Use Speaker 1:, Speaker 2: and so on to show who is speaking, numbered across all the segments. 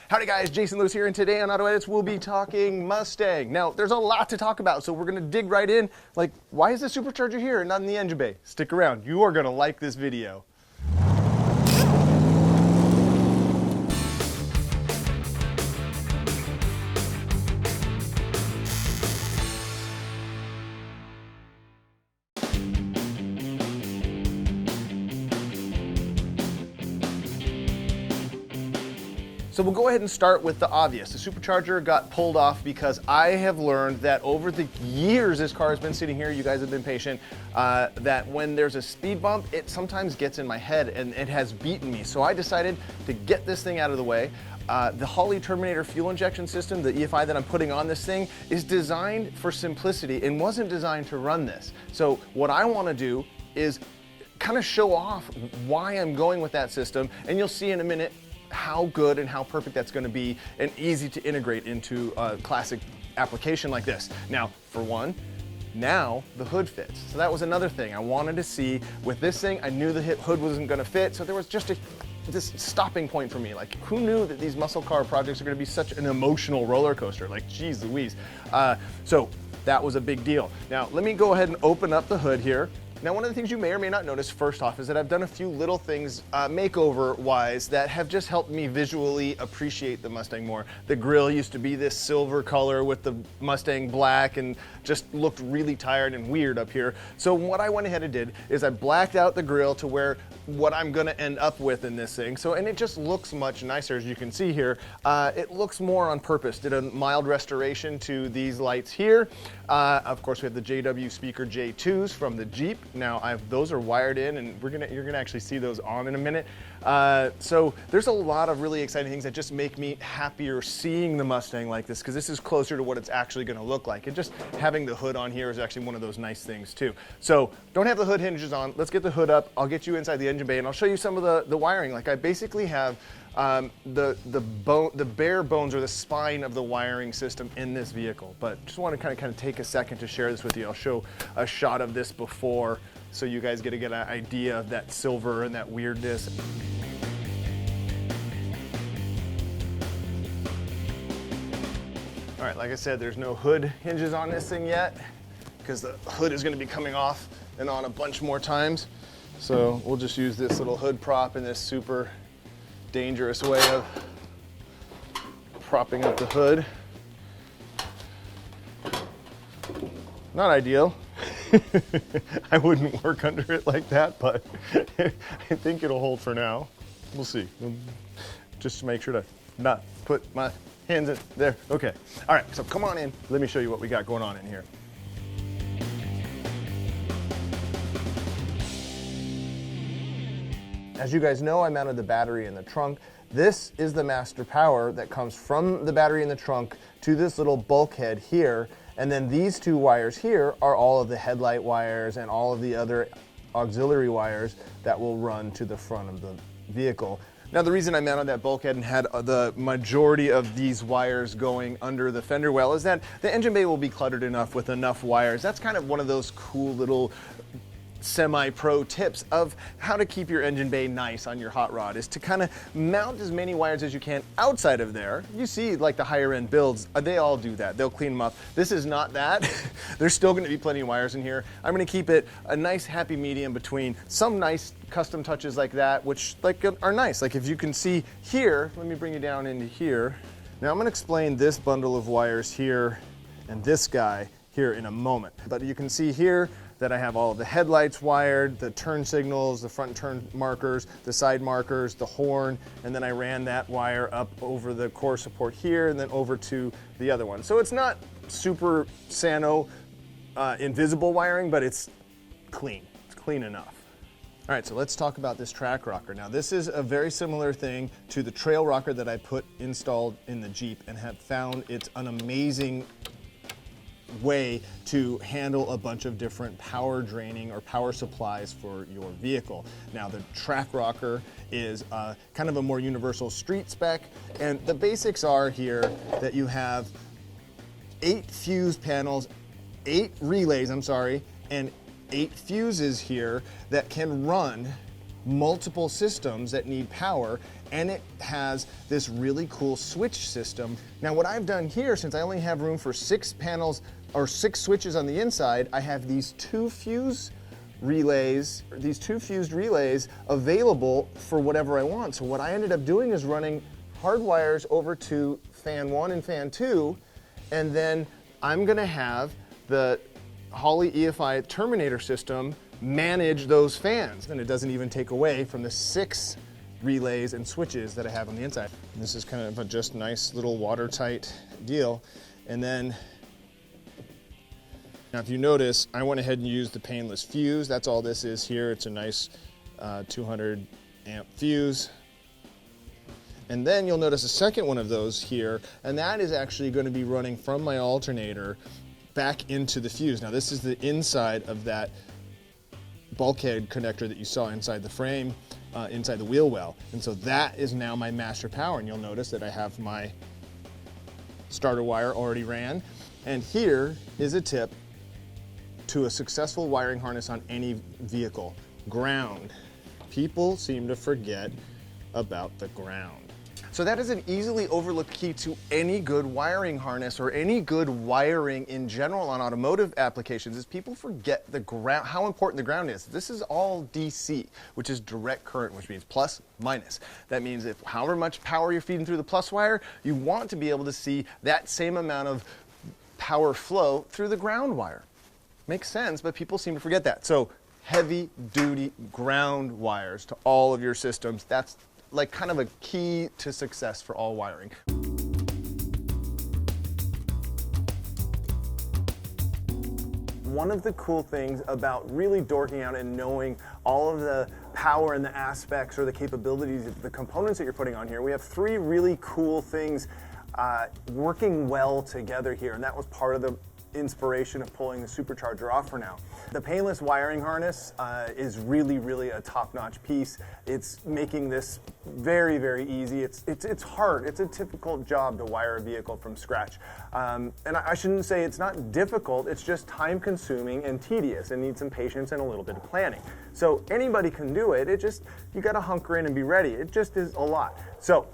Speaker 1: Howdy guys, Jason Lewis here, and today on AutoEdits we'll be talking Mustang. Now, there's a lot to talk about, so we're gonna dig right in. Like, why is the Supercharger here and not in the engine bay? Stick around, you are gonna like this video. So we'll go ahead and start with the obvious. The Supercharger got pulled off because I have learned that over the years this car has been sitting here, you guys have been patient, that when there's a speed bump, it sometimes gets in my head and it has beaten me. So I decided to get this thing out of the way. The Holley Terminator fuel injection system, the EFI that I'm putting on this thing, is designed for simplicity and wasn't designed to run this. So what I want to do is kind of show off why I'm going with that system, and you'll see in a minute how good and how perfect that's going to be and easy to integrate into a classic application like this. Now, for one, now the hood fits. So that was another thing I wanted to see with this thing. I knew the hood wasn't going to fit, so there was just this stopping point for me. Like, who knew that these muscle car projects are going to be such an emotional roller coaster? Like, geez Louise. So that was a big deal. Now, let me go ahead and open up the hood here. Now, one of the things you may or may not notice first off is that I've done a few little things makeover-wise that have just helped me visually appreciate the Mustang more. The grille used to be this silver color with the Mustang black and just looked really tired and weird up here. So what I went ahead and did is I blacked out the grille to where what I'm gonna end up with in this thing. So, and it just looks much nicer, as you can see here. It looks more on purpose. Did a mild restoration to these lights here. Of course, we have the JW Speaker J2s from the Jeep. Now, those are wired in, and you're gonna actually see those on in a minute. So there's a lot of really exciting things that just make me happier seeing the Mustang like this, because this is closer to what it's actually gonna look like. And just having the hood on here is actually one of those nice things too. So don't have the hood hinges on. Let's get the hood up. I'll get you inside the engine bay, and I'll show you some of the wiring. Like, I basically have the bare bones or the spine of the wiring system in this vehicle. But just want to kind of take a second to share this with you. I'll show a shot of this before, so you guys get an idea of that silver and that weirdness. All right, like I said, there's no hood hinges on this thing yet, because the hood is going to be coming off and on a bunch more times. So we'll just use this little hood prop in this super dangerous way of propping up the hood. Not ideal. I wouldn't work under it like that, but I think it'll hold for now. We'll see. Just to make sure to not put my hands in there. Okay. All right, so come on in. Let me show you what we got going on in here. As you guys know, I mounted the battery in the trunk. This is the master power that comes from the battery in the trunk to this little bulkhead here. And then these two wires here are all of the headlight wires and all of the other auxiliary wires that will run to the front of the vehicle. Now, the reason I mounted that bulkhead and had the majority of these wires going under the fender well is that the engine bay will be cluttered enough with enough wires. That's kind of one of those cool little semi-pro tips of how to keep your engine bay nice on your hot rod, is to kind of mount as many wires as you can outside of there. You see, like the higher end builds, they all do that. They'll clean them up. This is not that. There's still going to be plenty of wires in here. I'm going to keep it a nice happy medium between some nice custom touches like that, which are nice. Like, if you can see here, let me bring you down into here. Now I'm going to explain this bundle of wires here and this guy here in a moment. But you can see here that I have all of the headlights wired, the turn signals, the front turn markers, the side markers, the horn, and then I ran that wire up over the core support here and then over to the other one. So it's not super Sano invisible wiring, but it's clean. It's clean enough. All right, so let's talk about this track rocker. Now, this is a very similar thing to the trail rocker that I installed in the Jeep, and have found it's an amazing way to handle a bunch of different power draining or power supplies for your vehicle. Now, the track rocker is kind of a more universal street spec, and the basics are here that you have 8 fuse panels, 8 relays, and 8 fuses here that can run multiple systems that need power, and it has this really cool switch system. Now what I've done here, since I only have room for 6 panels or 6 switches on the inside, I have these two fused relays available for whatever I want. So what I ended up doing is running hard wires over to fan 1 and fan 2, and then I'm gonna have the Holley EFI Terminator system manage those fans, and it doesn't even take away from the 6 relays and switches that I have on the inside. And this is kind of a just nice little watertight deal. And then, now if you notice, I went ahead and used the painless fuse. That's all this is here. It's a nice 200 amp fuse. And then you'll notice a second one of those here, and that is actually going to be running from my alternator back into the fuse. Now this is the inside of that bulkhead connector that you saw inside the frame, inside the wheel well. And so that is now my master power, and you'll notice that I have my starter wire already ran. And here is a tip to a successful wiring harness on any vehicle: ground. People seem to forget about the ground. So that is an easily overlooked key to any good wiring harness or any good wiring in general on automotive applications, is people forget the ground, how important the ground is. This is all DC, which is direct current, which means plus, minus. That means if however much power you're feeding through the plus wire, you want to be able to see that same amount of power flow through the ground wire. Makes sense, but people seem to forget that. So heavy duty ground wires to all of your systems. That's like kind of a key to success for all wiring. One of the cool things about really dorking out and knowing all of the power and the aspects or the capabilities of the components that you're putting on here, we have 3 really cool things working well together here, and that was part of the inspiration of pulling the Supercharger off for now. The painless wiring harness is really a top-notch piece. It's making this very easy. It's hard. It's a difficult job to wire a vehicle from scratch. And I shouldn't say it's not difficult, it's just time-consuming and tedious and needs some patience and a little bit of planning. So anybody can do it. You gotta hunker in and be ready. It just is a lot. So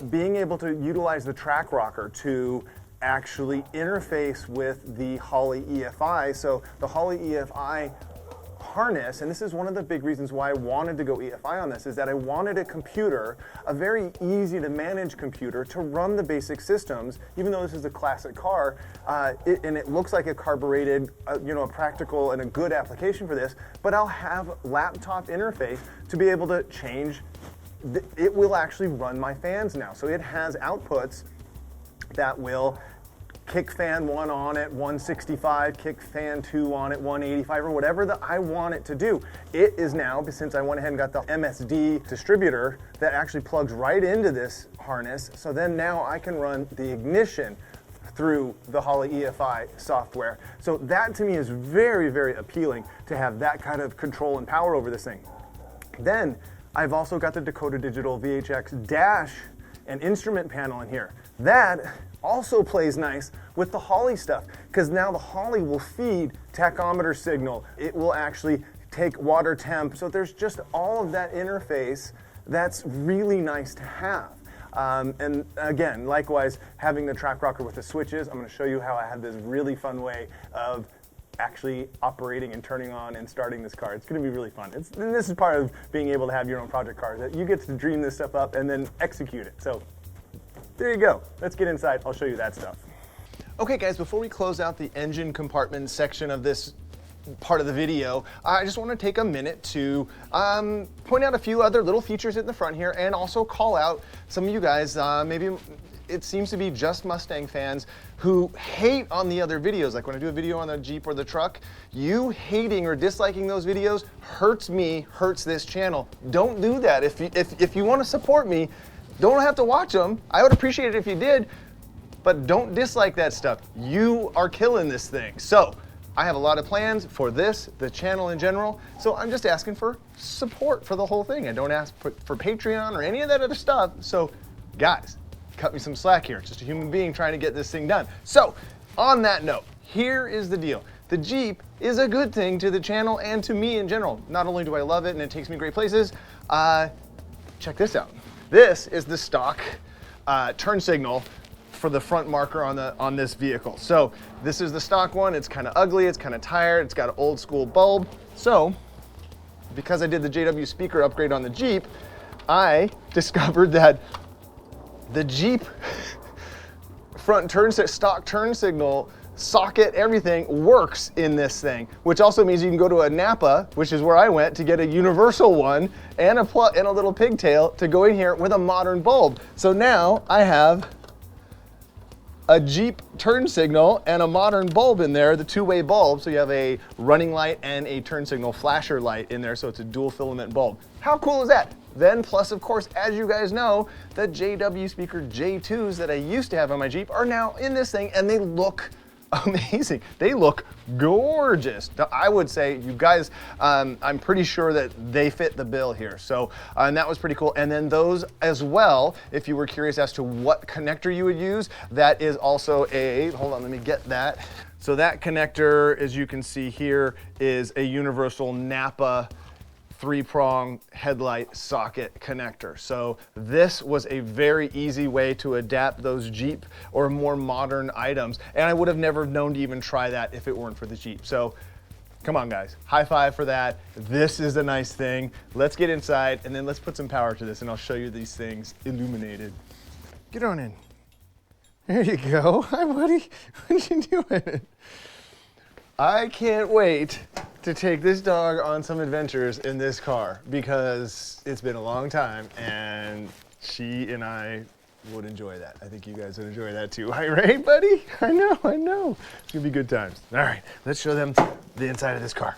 Speaker 1: being able to utilize the track rocker to actually interface with the Holley EFI. So the Holley EFI harness, and this is one of the big reasons why I wanted to go EFI on this, is that I wanted a computer, a very easy to manage computer to run the basic systems, even though this is a classic car, and it looks like a carbureted, a practical and a good application for this, but I'll have laptop interface to be able to change. It will actually run my fans now. So it has outputs that will kick fan 1 on at 165, kick fan 2 on at 185, or whatever I want it to do. It is now, since I went ahead and got the MSD distributor that actually plugs right into this harness, so then now I can run the ignition through the Holley EFI software. So that to me is very appealing, to have that kind of control and power over this thing. Then I've also got the Dakota Digital VHX dash and instrument panel in here. That also plays nice with the Holley stuff, because now the Holley will feed tachometer signal. It will actually take water temp. So there's just all of that interface that's really nice to have. And again, likewise, having the track rocker with the switches, I'm going to show you how I have this really fun way of actually operating and turning on and starting this car. It's going to be really fun. And this is part of being able to have your own project car, that you get to dream this stuff up and then execute it. So there you go. Let's get inside. I'll show you that stuff. Okay guys, before we close out the engine compartment section of this part of the video, I just want to take a minute to point out a few other little features in the front here, and also call out some of you guys, maybe it seems to be just Mustang fans, who hate on the other videos. Like when I do a video on the Jeep or the truck, you hating or disliking those videos hurts me, hurts this channel. Don't do that. If you want to support me, don't have to watch them. I would appreciate it if you did, but don't dislike that stuff. You are killing this thing. So I have a lot of plans for this, the channel in general, so I'm just asking for support for the whole thing. I don't ask for Patreon or any of that other stuff. So guys, cut me some slack here. It's just a human being trying to get this thing done. So on that note, here is the deal. The Jeep is a good thing to the channel and to me in general. Not only do I love it and it takes me great places, check this out. This is the stock turn signal for the front marker on this vehicle. So this is the stock one. It's kind of ugly, it's kind of tired, it's got an old school bulb. So because I did the JW speaker upgrade on the Jeep, I discovered that the Jeep front stock turn signal socket, everything works in this thing, which also means you can go to a Napa, which is where I went, to get a universal one and a little pigtail to go in here with a modern bulb. So now I have a Jeep turn signal and a modern bulb in there, the two-way bulb. So you have a running light and a turn signal flasher light in there, so it's a dual filament bulb. How cool is that? Then plus, of course, as you guys know, the JW speaker J2s that I used to have on my Jeep are now in this thing, and they look amazing. They look gorgeous. I would say, you guys, I'm pretty sure that they fit the bill here. So, and that was pretty cool. And then those as well, if you were curious as to what connector you would use, that is also hold on, let me get that. So that connector, as you can see here, is a universal Napa 3-prong headlight socket connector. So this was a very easy way to adapt those Jeep or more modern items. And I would have never known to even try that if it weren't for the Jeep. So come on guys, high five for that. This is a nice thing. Let's get inside and then let's put some power to this and I'll show you these things illuminated. Get on in. There you go. Hi buddy, what you doing? I can't wait to take this dog on some adventures in this car because it's been a long time and she and I would enjoy that. I think you guys would enjoy that too. Right, buddy? I know. It's gonna be good times. All right, let's show them the inside of this car.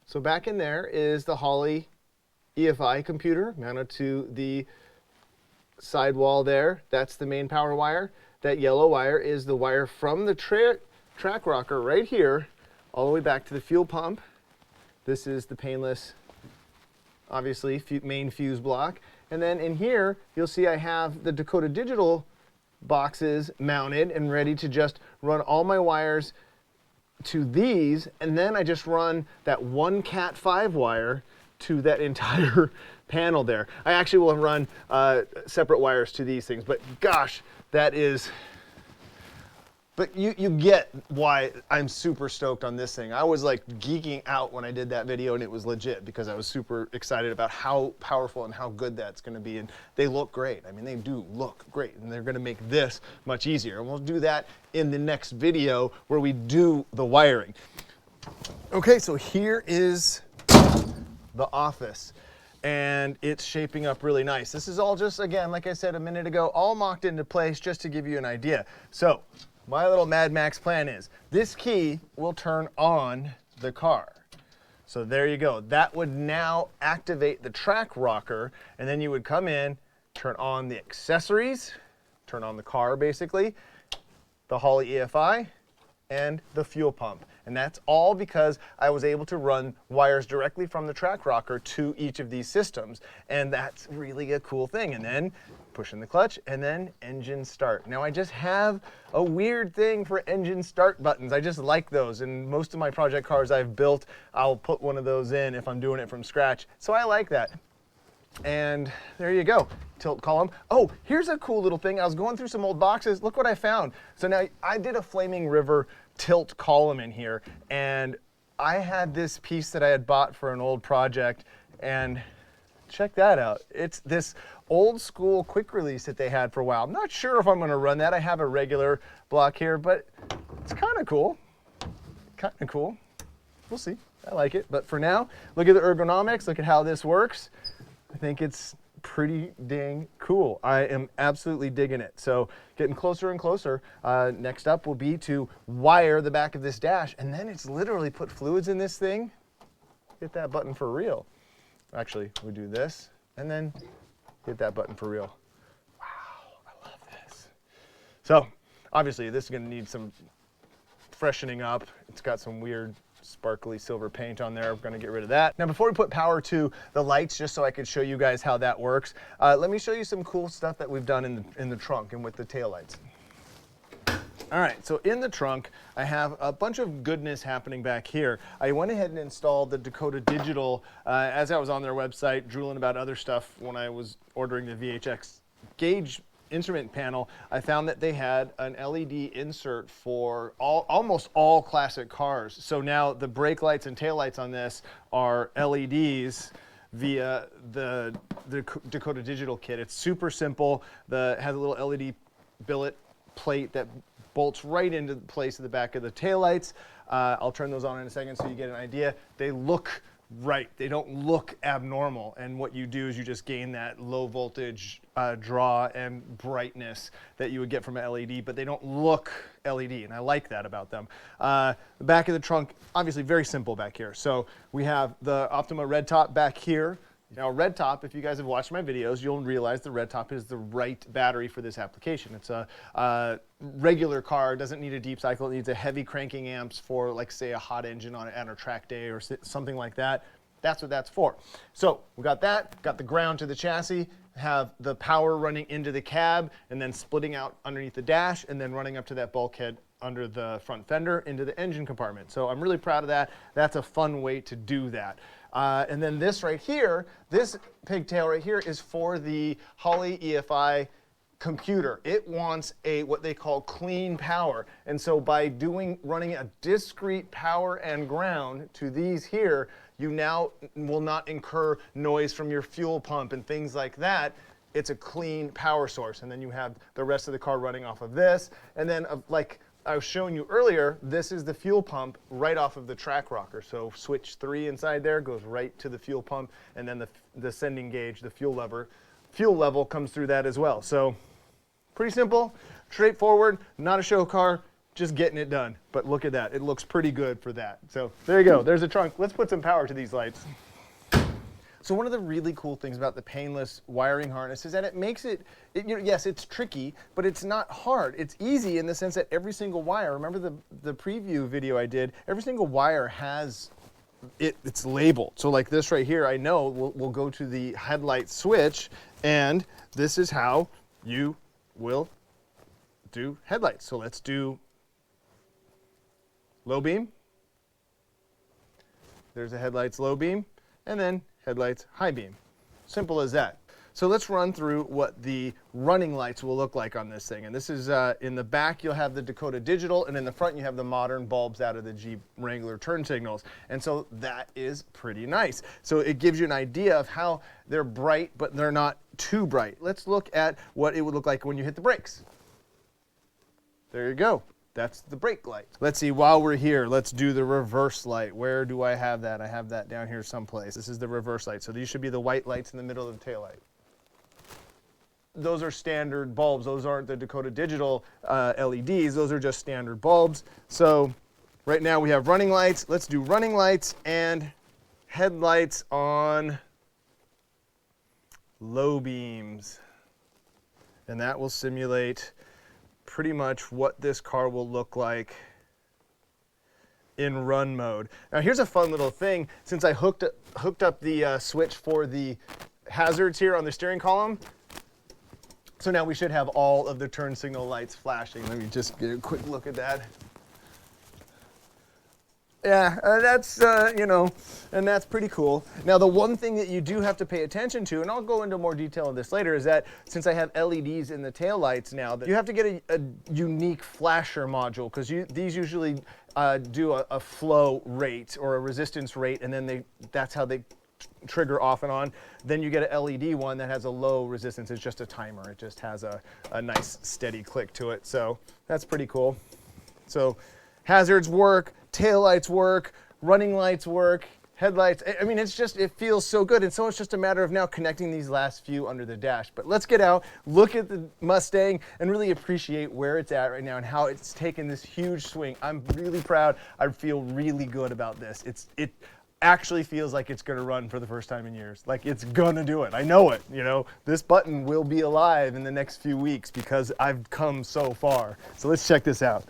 Speaker 1: So back in there is the Holley EFI computer mounted to the sidewall there. That's the main power wire. That yellow wire is the wire from the track rocker right here all the way back to the fuel pump. This is the painless, obviously, main fuse block. And then in here, you'll see I have the Dakota Digital boxes mounted and ready to just run all my wires to these. And then I just run that one Cat 5 wire to that entire panel there. I actually will run separate wires to these things, but gosh, that is, but you get why I'm super stoked on this thing. I was like geeking out when I did that video and it was legit because I was super excited about how powerful and how good that's gonna be. And they look great. I mean, they do look great and they're gonna make this much easier. And we'll do that in the next video where we do the wiring. Okay, so here is the office. And it's shaping up really nice. This is all just, again, like I said a minute ago, all mocked into place just to give you an idea. So my little Mad Max plan is this key will turn on the car. So there you go. That would now activate the track rocker, and then you would come in, turn on the accessories, turn on the car basically, the Holley EFI, and the fuel pump. And that's all because I was able to run wires directly from the track rocker to each of these systems. And that's really a cool thing. And then pushing the clutch and then engine start. Now I just have a weird thing for engine start buttons. I just like those. And most of my project cars I've built, I'll put one of those in if I'm doing it from scratch. So I like that. And there you go, tilt column. Oh, here's a cool little thing. I was going through some old boxes. Look what I found. So now I did a Flaming River tilt column in here, and I had this piece that I had bought for an old project, and check that out. It's this old school quick release that they had for a while. I'm not sure if I'm gonna run that. I have a regular block here, but it's kind of cool. Kind of cool. We'll see. I like it. But for now, look at the ergonomics. Look at how this works. I think it's pretty dang cool. I am absolutely digging it. So getting closer and closer. Next up will be to wire the back of this dash, and then it's literally put fluids in this thing. Hit that button for real. Actually, we do this, and then hit that button for real. Wow, I love this. So obviously this is gonna need some freshening up. It's got some weird sparkly silver paint on there. We're going to get rid of that. Now before we put power to the lights, just so I could show you guys how that works, let me show you some cool stuff that we've done in the trunk and with the taillights. All right, so in the trunk, I have a bunch of goodness happening back here. I went ahead and installed the Dakota Digital as I was on their website, drooling about other stuff when I was ordering the VHX gauge instrument panel. I found that they had an LED insert for almost all classic cars. So now the brake lights and tail lights on this are LEDs via the Dakota Digital kit. It's super simple. Has a little LED billet plate that bolts right into place of the back of the taillights. I'll turn those on in a second so you get an idea. They look right. They don't look abnormal. And what you do is you just gain that low voltage draw and brightness that you would get from an LED, but they don't look LED, and I like that about them. The back of the trunk, obviously very simple back here. So we have the Optima red top back here. Now, red top, if you guys have watched my videos, you'll realize the red top is the right battery for this application. It's a regular car, doesn't need a deep cycle. It needs a heavy cranking amps for, like, say, a hot engine on a track day or something like that. That's what that's for. So we got that, got the ground to the chassis, have the power running into the cab, and then splitting out underneath the dash, and then running up to that bulkhead under the front fender into the engine compartment. So I'm really proud of that. That's a fun way to do that. And then this right here, this pigtail right here is for the Holley EFI computer. It wants what they call clean power. And so by running a discrete power and ground to these here, you now will not incur noise from your fuel pump and things like that. It's a clean power source. And then you have the rest of the car running off of this. And then like I was showing you earlier, this is the fuel pump right off of the track rocker. So switch 3 inside there goes right to the fuel pump, and then the sending gauge, the fuel level comes through that as well. So pretty simple, straightforward, not a show car, just getting it done. But look at that, it looks pretty good for that. So there you go, there's a trunk. Let's put some power to these lights. So one of the really cool things about the painless wiring harness is that it makes it, yes, it's tricky, but it's not hard. It's easy in the sense that every single wire, remember the preview video I did, every single wire has it's labeled. So like this right here, I know we'll go to the headlight switch, and this is how you will do headlights. So let's do low beam. There's a headlights low beam, and then headlights high beam. Simple as that. So let's run through what the running lights will look like on this thing. And this is in the back, you'll have the Dakota Digital, and in the front, you have the modern bulbs out of the Jeep Wrangler turn signals. And so that is pretty nice. So it gives you an idea of how they're bright, but they're not too bright. Let's look at what it would look like when you hit the brakes. There you go. That's the brake light. Let's see, while we're here, let's do the reverse light. Where do I have that? I have that down here someplace. This is the reverse light. So these should be the white lights in the middle of the taillight. Those are standard bulbs. Those aren't the Dakota Digital LEDs. Those are just standard bulbs. So right now we have running lights. Let's do running lights and headlights on low beams. And that will simulate pretty much what this car will look like in run mode. Now here's a fun little thing. Since I hooked up the switch for the hazards here on the steering column, so now we should have all of the turn signal lights flashing. Let me just get a quick look at that. Yeah, that's, and that's pretty cool. Now, the one thing that you do have to pay attention to, and I'll go into more detail on this later, is that since I have LEDs in the taillights now, that you have to get a unique flasher module, because these usually do a flow rate or a resistance rate, and then that's how they trigger off and on. Then you get an LED one that has a low resistance. It's just a timer. It just has a nice steady click to it. So that's pretty cool. So hazards work, taillights work, running lights work, headlights. I mean, it feels so good. And so it's just a matter of now connecting these last few under the dash. But let's get out, look at the Mustang, and really appreciate where it's at right now and how it's taken this huge swing. I'm really proud. I feel really good about this. It actually feels like it's going to run for the first time in years. Like, it's going to do it. I know it. This button will be alive in the next few weeks because I've come so far. So let's check this out.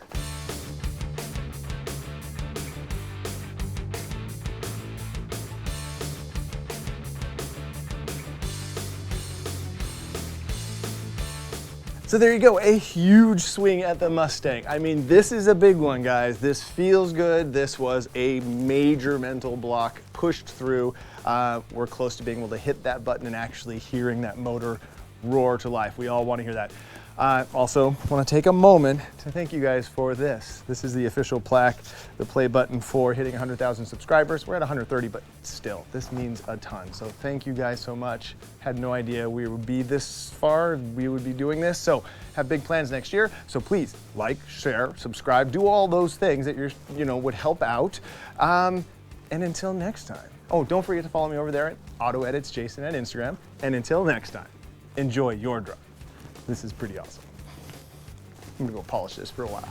Speaker 1: So there you go, a huge swing at the Mustang. I mean, this is a big one, guys. This feels good. This was a major mental block pushed through. We're close to being able to hit that button and actually hearing that motor roar to life. We all want to hear that. Also want to take a moment to thank you guys for this. This is the official plaque, the play button for hitting 100,000 subscribers. We're at 130, but still, this means a ton. So thank you guys so much. Had no idea we would be this far, we would be doing this. So have big plans next year. So please like, share, subscribe, do all those things that would help out. And until next time. Oh, don't forget to follow me over there at AutoEdits Jason at Instagram. And until next time, enjoy your drive. This is pretty awesome. I'm gonna go polish this for a while.